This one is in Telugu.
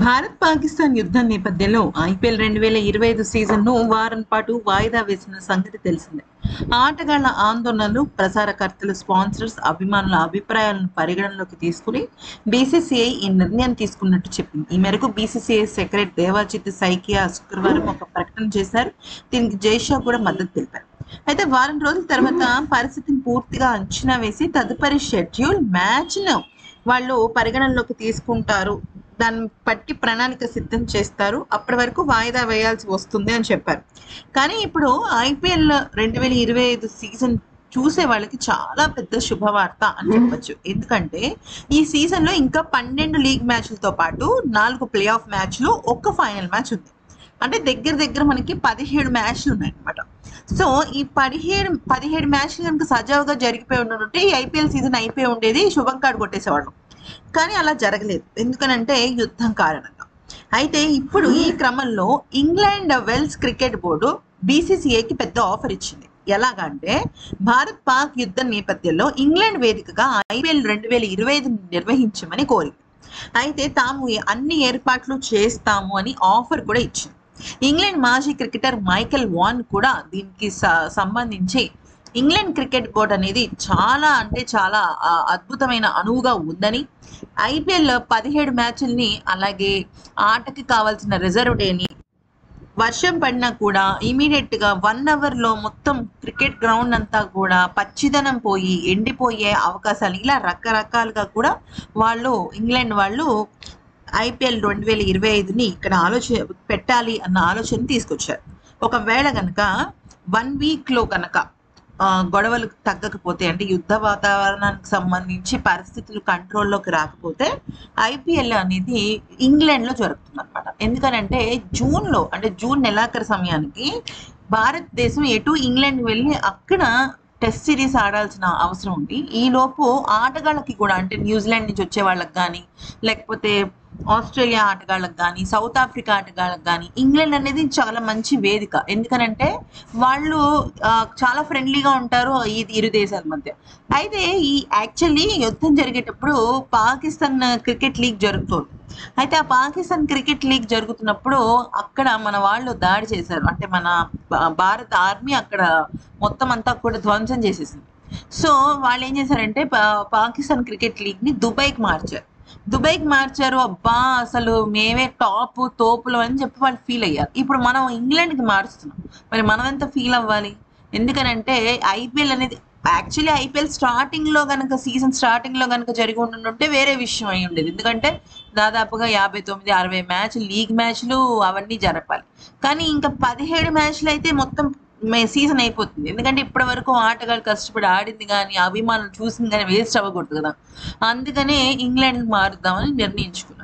భారత్ పాకిస్తాన్ యుద్ధం నేపథ్యంలో ఐపీఎల్ 2025 సీజన్ను వారం పాటు వాయిదా వేసిన సంగతి తెలిసిందే. ఆటగాళ్ల ఆందోళనలు, ప్రసారకర్తలు, స్పాన్సర్స్, అభిమానుల అభిప్రాయాలను పరిగణనలోకి తీసుకుని బీసీసీఐ ఈ నిర్ణయం తీసుకున్నట్టు చెప్పింది. ఈ మేరకు బీసీసీఐ సెక్రటరీ దేవాజిత్ సైకియా శుక్రవారం ఒక ప్రకటన చేశారు. దీనికి జైషా కూడా మద్దతు తెలిపారు. అయితే వారం రోజుల తర్వాత పరిస్థితిని పూర్తిగా అంచనా వేసి తదుపరి షెడ్యూల్ మ్యాచ్ను వాళ్ళు పరిగణనలోకి తీసుకుంటారు. దాన్ని బట్టి ప్రణాళిక సిద్ధం చేస్తారు. అప్పటి వరకు వాయిదా వేయాల్సి వస్తుంది అని చెప్పారు. కానీ ఇప్పుడు ఐపీఎల్ 2025 సీజన్ చూసే వాళ్ళకి చాలా పెద్ద శుభవార్త అని చెప్పొచ్చు. ఎందుకంటే ఈ సీజన్లో ఇంకా 12 లీగ్ మ్యాచ్లతో పాటు 4 ప్లే ఆఫ్ మ్యాచ్లు, ఒక్క ఫైనల్ మ్యాచ్ ఉంది. అంటే దగ్గర దగ్గర మనకి 17 మ్యాచ్లు ఉన్నాయన్నమాట. సో ఈ 17 మ్యాచ్లు కనుక సజావుగా జరిగిపోయి ఉంటే ఈ ఐపీఎల్ సీజన్ అయిపోయి ఉండేది, శుభం కార్డు కొట్టేసేవాళ్ళం. కానీ అలా జరగలేదు. ఎందుకనంటే యుద్ధం కారణంగా. అయితే ఇప్పుడు ఈ క్రమంలో ఇంగ్లాండ్ వెల్స్ క్రికెట్ బోర్డు బీసీసీఐకి పెద్ద ఆఫర్ ఇచ్చింది. ఎలాగంటే భారత్ పాక్ యుద్ధం నేపథ్యంలో ఇంగ్లాండ్ వేదికగా ఐపీఎల్ 2025 నిర్వహించమని కోరింది. అయితే తాము అన్ని ఏర్పాట్లు చేస్తాము అని ఆఫర్ కూడా ఇచ్చింది. ఇంగ్లాండ్ మాజీ క్రికెటర్ మైకెల్ వాన్ కూడా దీనికి సంబంధించి ఇంగ్లాండ్ క్రికెట్ బోర్డు అనేది చాలా అంటే చాలా అద్భుతమైన అణువుగా ఉందని, ఐపీఎల్ 17 మ్యాచ్ల్ని, అలాగే ఆటకి కావాల్సిన రిజర్వ్ డేని, వర్షం పడినా కూడా ఇమీడియట్గా 1 అవర్లో మొత్తం క్రికెట్ గ్రౌండ్ అంతా కూడా పచ్చిదనం పోయి ఎండిపోయే అవకాశాలు, ఇలా రకరకాలుగా కూడా ఇంగ్లాండ్ వాళ్ళు ఐపీఎల్ 2025ని ఇక్కడ పెట్టాలి అన్న ఆలోచన తీసుకొచ్చారు. ఒకవేళ కనుక 1 వీక్లో కనుక గొడవలు తగ్గకపోతే, అంటే యుద్ధ వాతావరణానికి సంబంధించి పరిస్థితులు కంట్రోల్లోకి రాకపోతే ఐపీఎల్ అనేది ఇంగ్లాండ్లో జరుగుతుంది అనమాట. ఎందుకనంటే జూన్ నెలాఖరు సమయానికి భారతదేశం ఎటు ఇంగ్లాండ్కి వెళ్ళి అక్కడ టెస్ట్ సిరీస్ ఆడాల్సిన అవసరం ఉంది. ఈలోపు ఆటగాళ్ళకి కూడా, అంటే న్యూజిలాండ్ నుంచి వచ్చే వాళ్ళకి కానీ, లేకపోతే ఆస్ట్రేలియా ఆటగాళ్ళకి కానీ, సౌత్ ఆఫ్రికా ఆటగాళ్ళకి కానీ ఇంగ్లాండ్ అనేది చాలా మంచి వేదిక. ఎందుకనంటే వాళ్ళు చాలా ఫ్రెండ్లీగా ఉంటారు ఇరు దేశాల మధ్య. అయితే యాక్చువల్లీ యుద్ధం జరిగేటప్పుడు పాకిస్తాన్ క్రికెట్ లీగ్ జరుగుతుంది. అయితే ఆ పాకిస్తాన్ క్రికెట్ లీగ్ జరుగుతున్నప్పుడు అక్కడ మన వాళ్ళు దాడి చేశారు. అంటే మన భారత ఆర్మీ అక్కడ మొత్తం అంతా కూడా ధ్వంసం చేసేసింది. సో వాళ్ళు ఏం చేశారంటే పాకిస్తాన్ క్రికెట్ లీగ్ని దుబాయ్కి మార్చారు. అబ్బా అసలు మేమే టాప్ తోపులు అని చెప్పి వాళ్ళు ఫీల్ అయ్యారు. ఇప్పుడు మనం ఇంగ్లాండ్కి మారుస్తున్నాం. మరి మనం ఎంత ఫీల్ అవ్వాలి? ఎందుకనంటే ఐపీఎల్ అనేది యాక్చువల్లీ సీజన్ స్టార్టింగ్లో కనుక జరిగి ఉంటే వేరే విషయం అయి ఉండేది. ఎందుకంటే దాదాపుగా 59-60 మ్యాచ్లు, లీగ్ మ్యాచ్లు అవన్నీ జరపాలి. కానీ ఇంకా 17 మ్యాచ్లు అయితే మొత్తం సీజన్ అయిపోతుంది. ఎందుకంటే ఇప్పటి వరకు ఆటగాళ్ళు కష్టపడి ఆడింది కానీ, అభిమానులు చూసింది కానీ వేస్ట్ అవ్వకూడదు కదా. అందుకనే ఇంగ్లాండ్కి మారుద్దామని నిర్ణయించుకున్నారు.